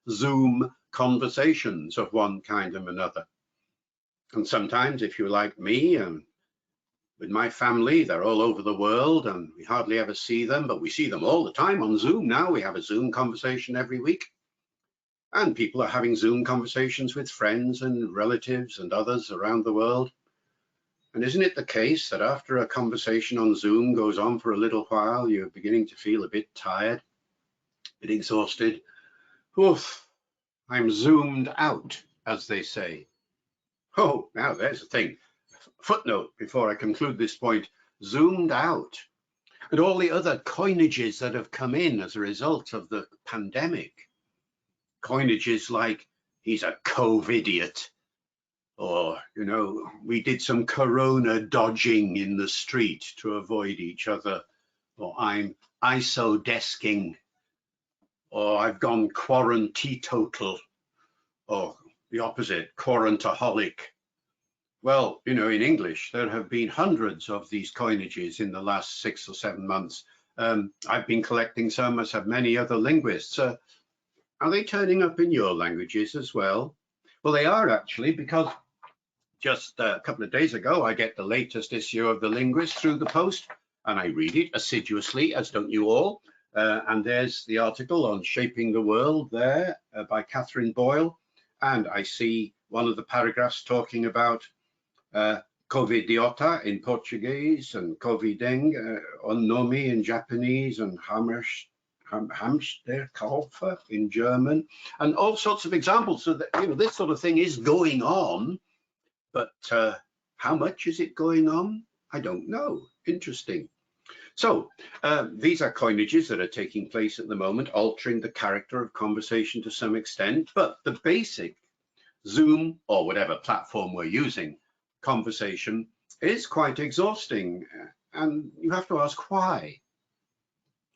Zoom conversations of one kind or another. And sometimes, if you're like me, with my family, they're all over the world and we hardly ever see them, but we see them all the time on Zoom now. We have a Zoom conversation every week. And people are having Zoom conversations with friends and relatives and others around the world. And isn't it the case that after a conversation on Zoom goes on for a little while, you're beginning to feel a bit tired, a bit exhausted? Oof, I'm zoomed out, as they say. Oh, now there's the thing. Footnote before I conclude this point, zoomed out. And all the other coinages that have come in as a result of the pandemic. Coinages like, he's a COVID-idiot. Or, you know, we did some corona dodging in the street to avoid each other. Or I'm ISO-desking. Or I've gone quarantitotal. Or the opposite, quarantaholic. Well, you know, in English, there have been hundreds of these coinages in the last 6 or 7 months. I've been collecting some, as have many other linguists. Are they turning up in your languages as well? Well, they are actually, because just a couple of days ago, I get the latest issue of The Linguist through the post, and I read it assiduously, as don't you all. And there's the article on Shaping the World there by Catherine Boyle. And I see one of the paragraphs talking about Covidiota in Portuguese and Covideng, onnomi in Japanese, and Hamsterkäufer in German, and all sorts of examples. So that, you know, this sort of thing is going on. But how much is it going on? I don't know. Interesting. So these are coinages that are taking place at the moment, altering the character of conversation to some extent. But the basic Zoom or whatever platform we're using conversation is quite exhausting. And you have to ask why.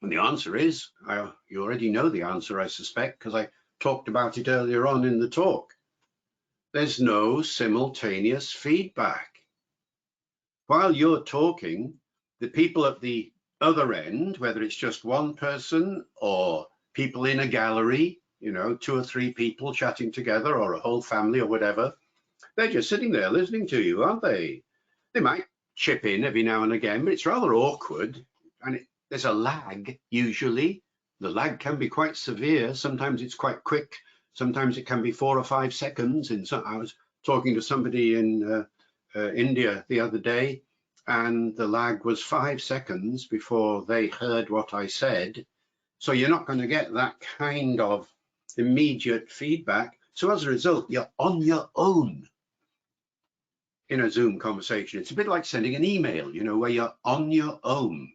And the answer is, you already know the answer, I suspect, because I talked about it earlier on in the talk. There's no simultaneous feedback. While you're talking, the people at the other end, whether it's just one person or people in a gallery, you know, 2 or 3 people chatting together, or a whole family or whatever, they're just sitting there listening to you, aren't they? They might chip in every now and again, but it's rather awkward. And there's a lag, usually. The lag can be quite severe. Sometimes it's quite quick. Sometimes it can be 4 or 5 seconds. I was talking to somebody in India the other day, and the lag was 5 seconds before they heard what I said. So you're not going to get that kind of immediate feedback. So as a result, you're on your own in a Zoom conversation. It's a bit like sending an email, you know, where you're on your own.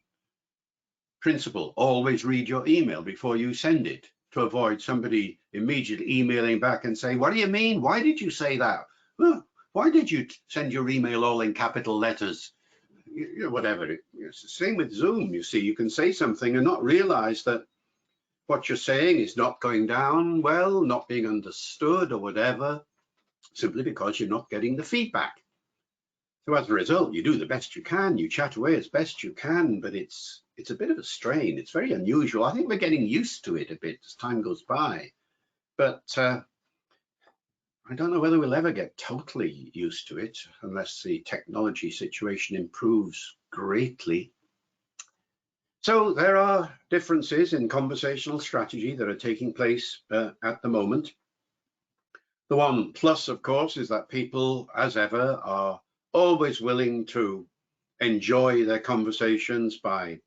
Principle, always read your email before you send it, to avoid somebody immediately emailing back and say, what do you mean? Why did you say that? Well, why did you send your email all in capital letters? You know, whatever. It's the same with Zoom. You see, you can say something and not realize that what you're saying is not going down well, not being understood or whatever, simply because you're not getting the feedback. So as a result, you do the best you can, you chat away as best you can, but it's a bit of a strain. It's very unusual. I think we're getting used to it a bit as time goes by, but I don't know whether we'll ever get totally used to it unless the technology situation improves greatly. So there are differences in conversational strategy that are taking place at the moment. The one plus, of course, is that people, as ever, are always willing to enjoy their conversations by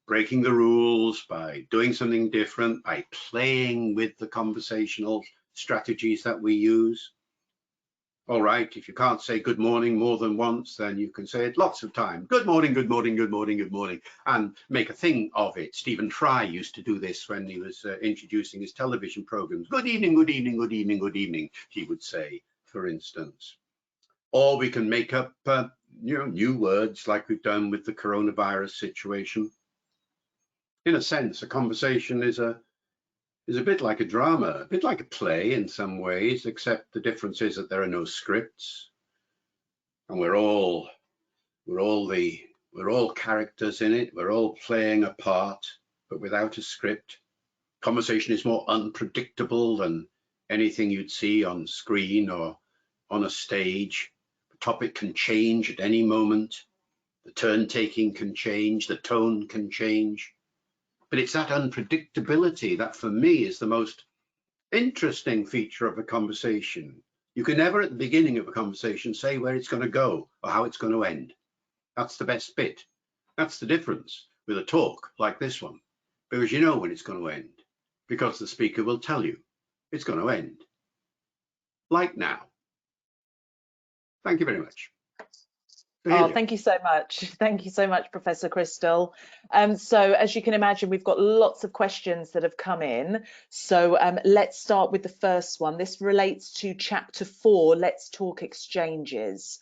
breaking the rules, by doing something different, by playing with the conversational strategies that we use. All right, if you can't say good morning more than once, then you can say it lots of times. Good morning, good morning, good morning, good morning, and make a thing of it. Stephen Fry used to do this when he was introducing his television programs. Good evening, good evening, good evening, good evening, he would say, for instance. Or we can make up new words like we've done with the coronavirus situation. In a sense, a conversation is a bit like a drama, a bit like a play in some ways, except the difference is that there are no scripts, and we're all We're all characters in it. We're all playing a part, but without a script. Conversation is more unpredictable than anything you'd see on screen or on a stage. The topic can change at any moment. The turn taking can change. The tone can change. But it's that unpredictability that for me is the most interesting feature of a conversation. You can never at the beginning of a conversation say where it's going to go or how it's going to end. That's the best bit. That's the difference with a talk like this one, because you know when it's going to end, because the speaker will tell you it's going to end. Like now. Thank you very much.
Oh, thank you so much. Thank you so much, Professor Crystal. So as you can imagine, we've got lots of questions that have come in. So let's start with the first one. This relates to Chapter 4, Let's Talk Exchanges.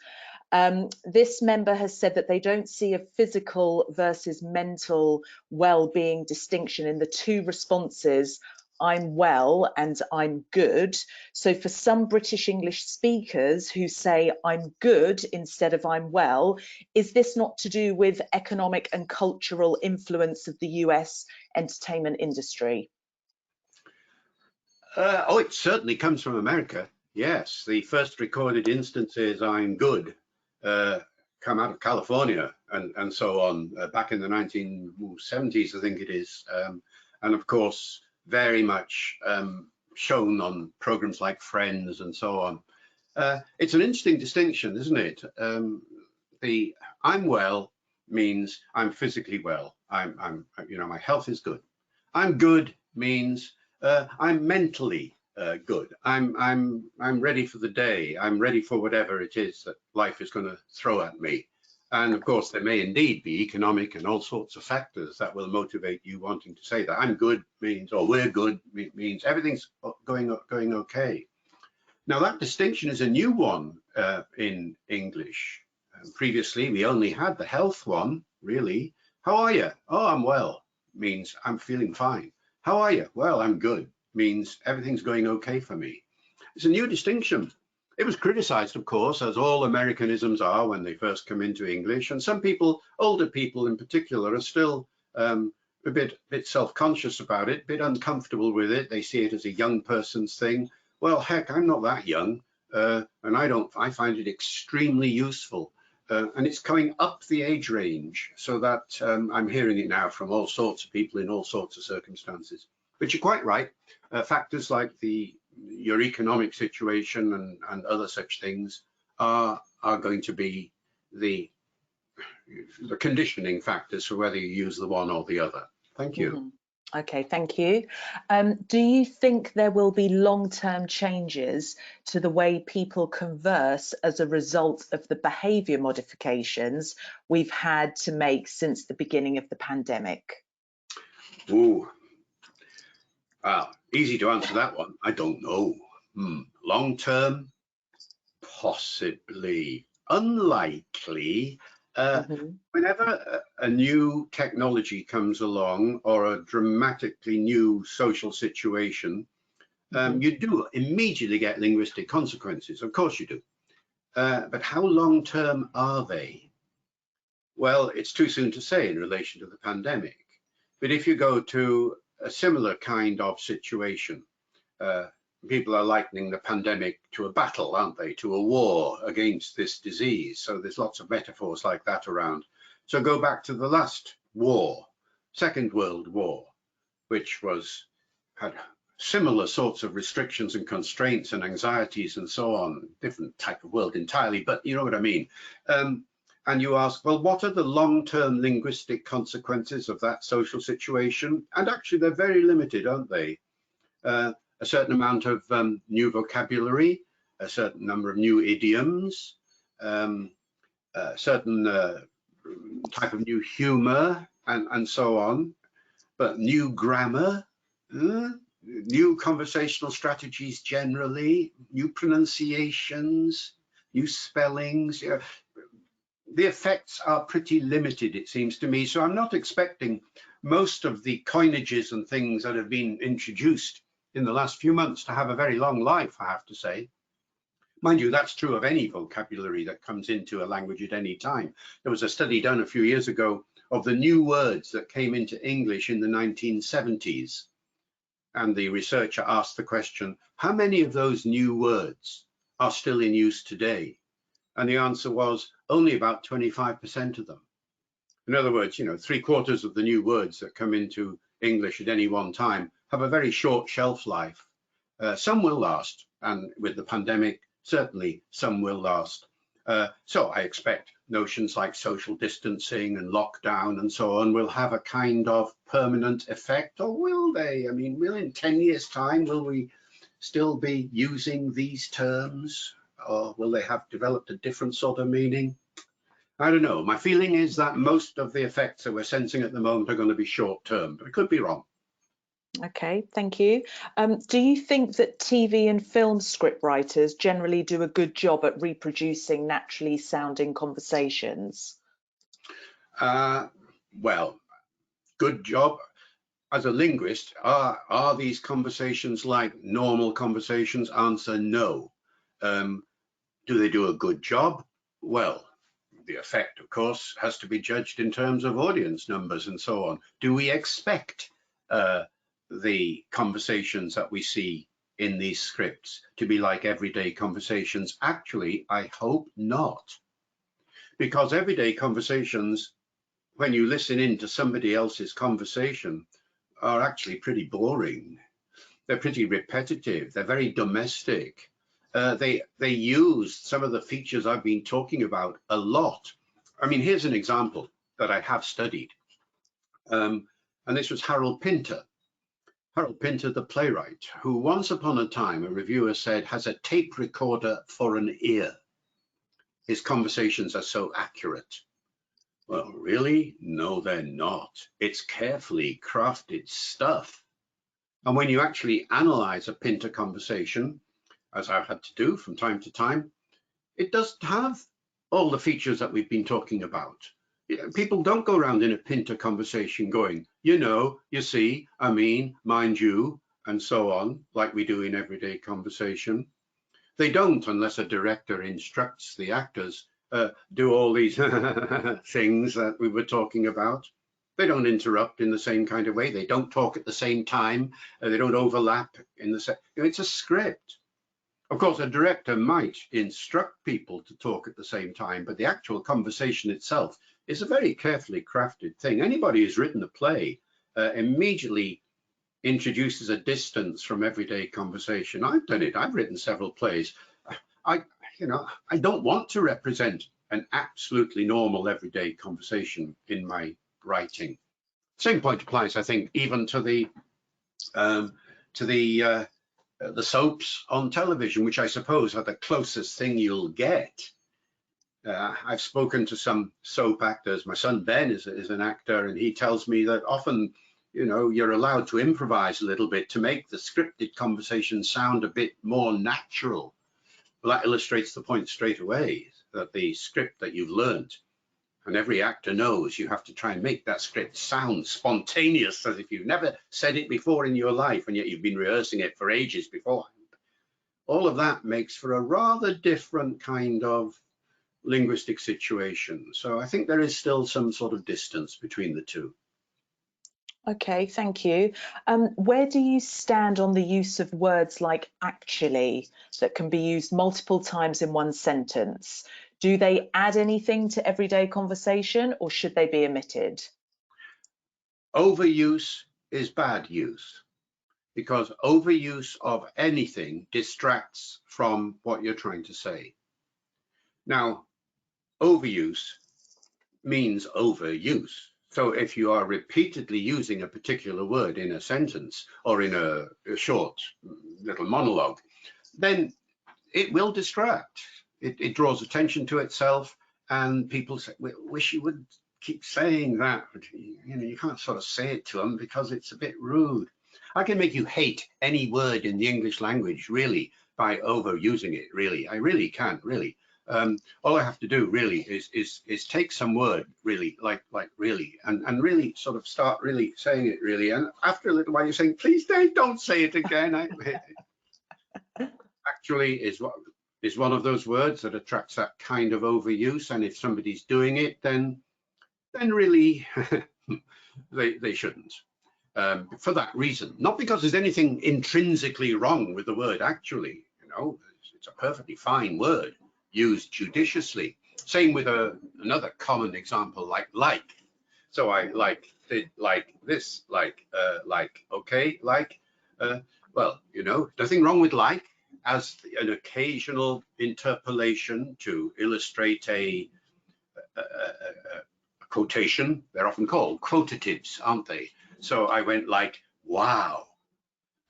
This member has said that they don't see a physical versus mental well-being distinction in the two responses, I'm well and I'm good. So for some British English speakers who say I'm good instead of I'm well, is this not to do with economic and cultural influence of the US entertainment industry?
Oh, it certainly comes from America. Yes, the first recorded instances I'm good come out of California and so on, back in the 1970s, I think it is. And of course, very much shown on programs like Friends and so on. It's an interesting distinction, isn't it? The I'm well means I'm physically well. You know, my health is good. I'm good means I'm mentally good. I'm ready for the day. I'm ready for whatever it is that life is going to throw at me. And of course, there may indeed be economic and all sorts of factors that will motivate you wanting to say that. I'm good means, or we're good means everything's going okay. Now that distinction is a new one in English. Previously, we only had the health one, really. How are you? Oh, I'm well, means I'm feeling fine. How are you? Well, I'm good, means everything's going okay for me. It's a new distinction. It was criticized, of course, as all Americanisms are when they first come into English. And some people, older people in particular, are still a bit self-conscious about it, a bit uncomfortable with it. They see it as a young person's thing. Well, heck, I'm not that young, and I find it extremely useful. And it's coming up the age range, so that I'm hearing it now from all sorts of people in all sorts of circumstances. But you're quite right. Factors like your economic situation and other such things are going to be the conditioning factors for whether you use the one or the other. Thank you.
Mm-hmm. Okay, thank you. Do you think there will be long-term changes to the way people converse as a result of the behaviour modifications we've had to make since the beginning of the pandemic?
Ooh, easy to answer that one. I don't know. Long-term, possibly. Unlikely. Whenever a new technology comes along or a dramatically new social situation, you do immediately get linguistic consequences. Of course you do. But how long-term are they? Well, it's too soon to say in relation to the pandemic. But if you go to a similar kind of situation, people are likening the pandemic to a battle, aren't they? To a war against this disease. So there's lots of metaphors like that around. So go back to the last war, Second World War, which had similar sorts of restrictions and constraints and anxieties and so on, different type of world entirely, but you know what I mean. And you ask, well, what are the long-term linguistic consequences of that social situation? And actually, they're very limited, aren't they? A certain amount of new vocabulary, a certain number of new idioms, a certain type of new humor, and so on. But new grammar, new conversational strategies generally, new pronunciations, new spellings. The effects are pretty limited, it seems to me. So I'm not expecting most of the coinages and things that have been introduced in the last few months to have a very long life, I have to say. Mind you, that's true of any vocabulary that comes into a language at any time. There was a study done a few years ago of the new words that came into English in the 1970s. And the researcher asked the question, how many of those new words are still in use today? And the answer was only about 25% of them. In other words, 3/4 of the new words that come into English at any one time have a very short shelf life. Some will last, and with the pandemic, certainly some will last. So I expect notions like social distancing and lockdown and so on will have a kind of permanent effect, or will they? I mean, will in 10 years' time, will we still be using these terms, or will they have developed a different sort of meaning? I don't know. My feeling is that most of the effects that we're sensing at the moment are going to be short term, but I could be wrong.
Okay, thank you. Do you think that TV and film script writers generally do a good job at reproducing naturally sounding conversations?
Well, good job. As a linguist, are these conversations like normal conversations? Answer, no. Do they do a good job? Well, the effect, of course, has to be judged in terms of audience numbers and so on. Do we expect the conversations that we see in these scripts to be like everyday conversations? Actually, I hope not. Because everyday conversations, when you listen in to somebody else's conversation, are actually pretty boring. They're pretty repetitive. They're very domestic. They use some of the features I've been talking about a lot. I mean, here's an example that I have studied. And this was Harold Pinter. Harold Pinter, the playwright, who once upon a time, a reviewer said, has a tape recorder for an ear. His conversations are so accurate. Well, really? No, they're not. It's carefully crafted stuff. And when you actually analyze a Pinter conversation, as I've had to do from time to time, it doesn't have all the features that we've been talking about. People don't go around in a Pinter conversation going, you see, I mean, mind you, and so on, like we do in everyday conversation. They don't, unless a director instructs the actors, do all these things that we were talking about. They don't interrupt in the same kind of way. They don't talk at the same time. They don't overlap in the same. It's a script. Of course, a director might instruct people to talk at the same time, but the actual conversation itself is a very carefully crafted thing. Anybody who's written a play immediately introduces a distance from everyday conversation. I've done it. I've written several plays. I don't want to represent an absolutely normal everyday conversation in my writing. Same point applies, I think, even to the soaps on television, which I suppose are the closest thing you'll get. I've spoken to some soap actors. My son Ben is an actor, and he tells me that often, you're allowed to improvise a little bit to make the scripted conversation sound a bit more natural. Well, that illustrates the point straight away, that the script that you've learned, and every actor knows, you have to try and make that script sound spontaneous, as if you've never said it before in your life, and yet you've been rehearsing it for ages beforehand. All of that makes for a rather different kind of linguistic situation. So I think there is still some sort of distance between the two.
Okay, thank you. Where do you stand on the use of words like actually that can be used multiple times in one sentence? Do they add anything to everyday conversation, or should they be omitted?
Overuse is bad use, because overuse of anything distracts from what you're trying to say. Now, overuse means overuse. So if you are repeatedly using a particular word in a sentence or in a short little monologue, then it will distract. It draws attention to itself, and people say, wish you would keep saying that. You can't sort of say it to them because it's a bit rude. I can make you hate any word in the English language, really, by overusing it, really. I really can, really. All I have to do really is take some word, really, like really, and really sort of start really saying it, really. And after a little while, you're saying, please, Dave, don't say it again. Actually is what, is one of those words that attracts that kind of overuse. And if somebody's doing it, then really they shouldn't. For that reason, not because there's anything intrinsically wrong with the word actually, you know, it's a perfectly fine word used judiciously. Same with another common example like. So I like this, okay, well, you know, nothing wrong with like as an occasional interpolation to illustrate a quotation. They're often called quotatives, aren't they? So I went like, wow.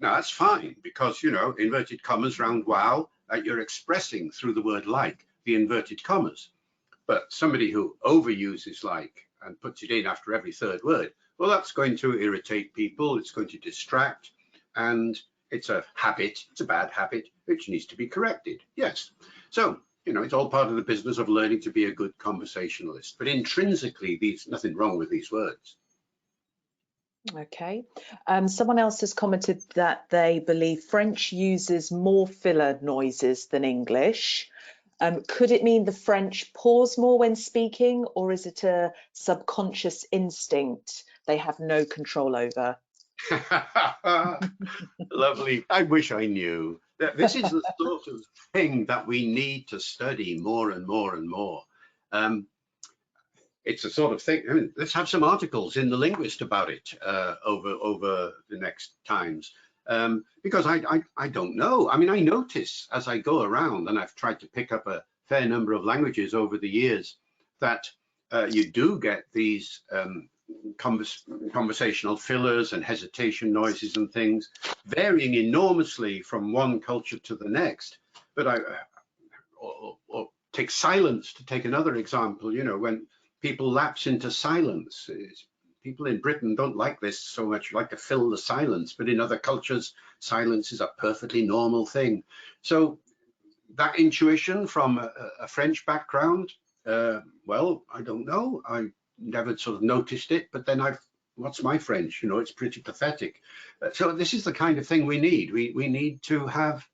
Now that's fine because, you know, inverted commas round wow, you're expressing through the word like, the inverted commas. But somebody who overuses like and puts it in after every third word, well, that's going to irritate people. It's going to distract, and it's a habit. It's a bad habit which needs to be corrected. Yes. So, you know, it's all part of the business of learning to be a good conversationalist. But intrinsically, there's nothing wrong with these words.
Okay. Someone else has commented that they believe French uses more filler noises than English. Could it mean the French pause more when speaking, or is it a subconscious instinct they have no control over?
Lovely. I wish I knew. This is the sort of thing that we need to study more and more and more. It's a sort of thing. I mean, let's have some articles in The Linguist about it over the next times. Because I don't know. I mean, I notice as I go around, and I've tried to pick up a fair number of languages over the years, that you do get these conversational fillers and hesitation noises and things, varying enormously from one culture to the next. But or take silence to take another example. You know, when people lapse into silence. People in Britain don't like this so much, like to fill the silence, but in other cultures, silence is a perfectly normal thing. So that intuition from a French background, well, I don't know. I never sort of noticed it, but then what's my French? You know, it's pretty pathetic. So this is the kind of thing we need. We need to have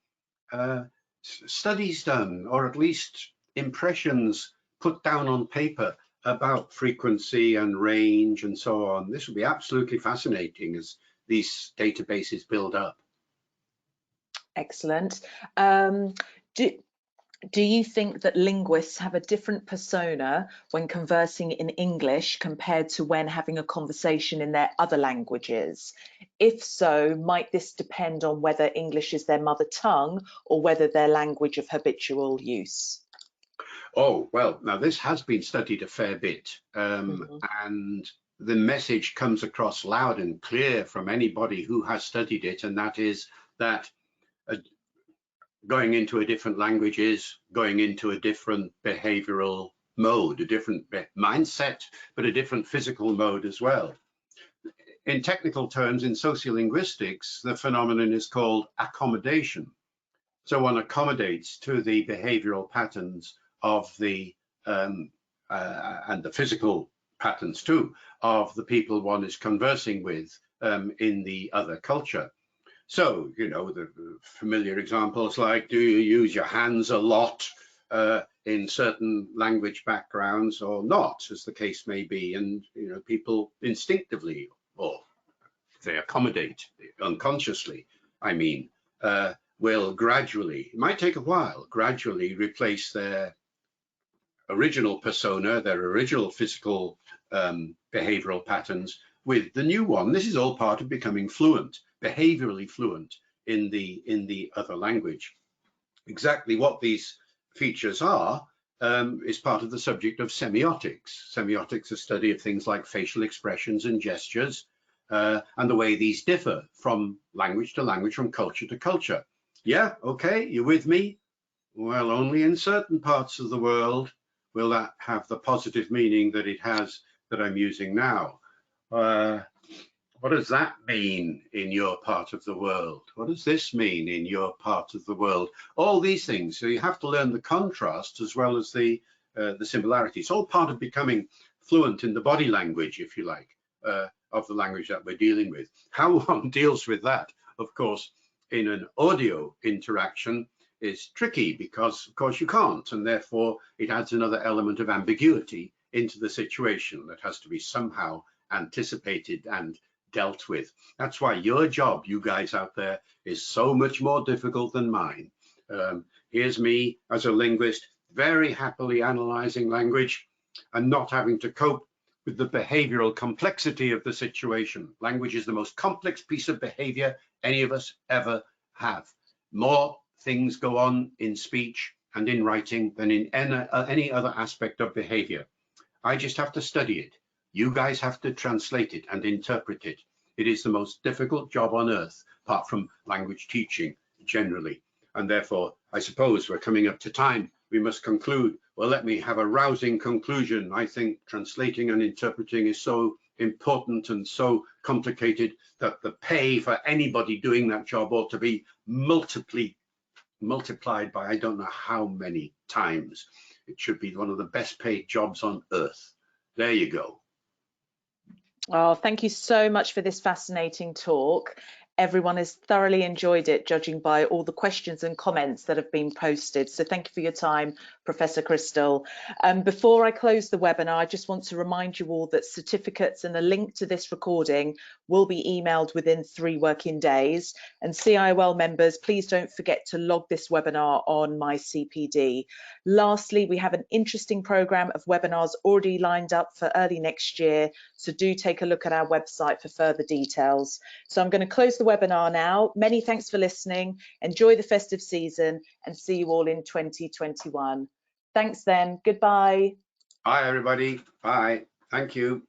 studies done, or at least impressions put down on paper about frequency and range and so on. This will be absolutely fascinating as these databases build up.
Excellent. Do you think that linguists have a different persona when conversing in English compared to when having a conversation in their other languages? If so, might this depend on whether English is their mother tongue or whether their language of habitual use?
Oh, well, now this has been studied a fair bit, and the message comes across loud and clear from anybody who has studied it, and that is that going into a different language is going into a different behavioral mode, a different mindset, but a different physical mode as well. In technical terms, in sociolinguistics, the phenomenon is called accommodation. So one accommodates to the behavioral patterns of the and the physical patterns too of the people one is conversing with in the other culture. So, you know, the familiar examples like, do you use your hands a lot in certain language backgrounds or not, as the case may be? And, you know, people instinctively, or they accommodate unconsciously, I mean, will gradually, it might take a while, gradually replace their original persona, their original physical behavioral patterns with the new one. This is all part of becoming fluent, behaviorally fluent in the other language. Exactly what these features are is part of the subject of semiotics. Semiotics is a study of things like facial expressions and gestures and the way these differ from language to language, from culture to culture. Yeah, okay, you with me? Well, only in certain parts of the world will that have the positive meaning that it has that I'm using now. What does that mean in your part of the world? What does this mean in your part of the world? All these things. So you have to learn the contrast as well as the similarities. It's all part of becoming fluent in the body language, if you like, of the language that we're dealing with. How one deals with that, of course, in an audio interaction is tricky because, of course, you can't, and therefore it adds another element of ambiguity into the situation that has to be somehow anticipated and dealt with. That's why your job, you guys out there, is so much more difficult than mine. Here's me as a linguist, very happily analyzing language and not having to cope with the behavioral complexity of the situation. Language is the most complex piece of behavior any of us ever have. More things go on in speech and in writing than in any other aspect of behavior. I just have to study it. You guys have to translate it and interpret it. It is the most difficult job on earth, apart from language teaching generally. And therefore, I suppose we're coming up to time. We must conclude. Well, let me have a rousing conclusion. I think translating and interpreting is so important and so complicated that the pay for anybody doing that job ought to be multiplied by I don't know how many times. It should be one of the best paid jobs on earth. There you go.
Oh, thank you so much for this fascinating talk. Everyone has thoroughly enjoyed it, judging by all the questions and comments that have been posted. So thank you for your time, Professor Crystal. Before I close the webinar, I just want to remind you all that certificates and a link to this recording will be emailed within 3 working days. And CIOL members, please don't forget to log this webinar on My CPD. Lastly, we have an interesting program of webinars already lined up for early next year. So do take a look at our website for further details. So I'm going to close the webinar now. Many thanks for listening. Enjoy the festive season and see you all in 2021. Thanks then. Goodbye.
Bye, everybody. Bye. Thank you.